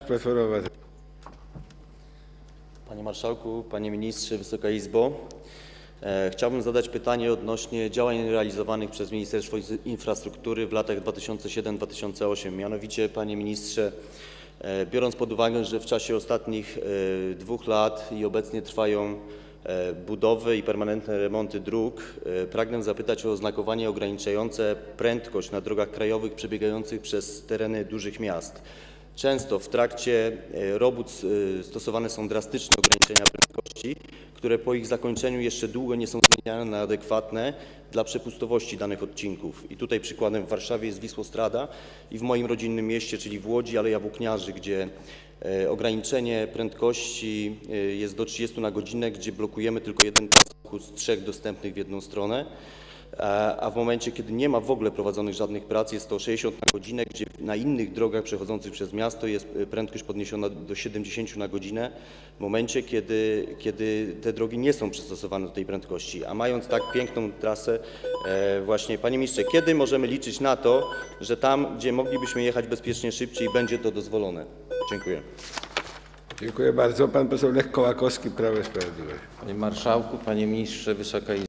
Platforma Obywatelska. Panie Marszałku, Panie Ministrze, Wysoka Izbo. Chciałbym zadać pytanie odnośnie działań realizowanych przez Ministerstwo Infrastruktury w latach 2007-2008. Mianowicie, Panie Ministrze, biorąc pod uwagę, że w czasie ostatnich 2 lat i obecnie trwają budowy i permanentne remonty dróg, pragnę zapytać o oznakowanie ograniczające prędkość na drogach krajowych przebiegających przez tereny dużych miast. Często w trakcie robót stosowane są drastyczne ograniczenia prędkości, które po ich zakończeniu jeszcze długo nie są zmieniane na adekwatne dla przepustowości danych odcinków. I tutaj przykładem w Warszawie jest Wisłostrada i w moim rodzinnym mieście, czyli w Łodzi, Aleja Włókniarzy, gdzie ograniczenie prędkości jest do 30 na godzinę, gdzie blokujemy tylko jeden samochód z 3 dostępnych w jedną stronę. A w momencie, kiedy nie ma w ogóle prowadzonych żadnych prac, jest to 60 na godzinę, gdzie na innych drogach przechodzących przez miasto jest prędkość podniesiona do 70 na godzinę, w momencie, kiedy te drogi nie są przystosowane do tej prędkości. A mając tak piękną trasę, właśnie, Panie Ministrze, kiedy możemy liczyć na to, że tam, gdzie moglibyśmy jechać bezpiecznie szybciej, będzie to dozwolone? Dziękuję. Dziękuję bardzo. Pan poseł Lech Kołakowski, Prawo i Sprawiedliwość. Panie Marszałku, Panie Ministrze, Wysoka Izbo.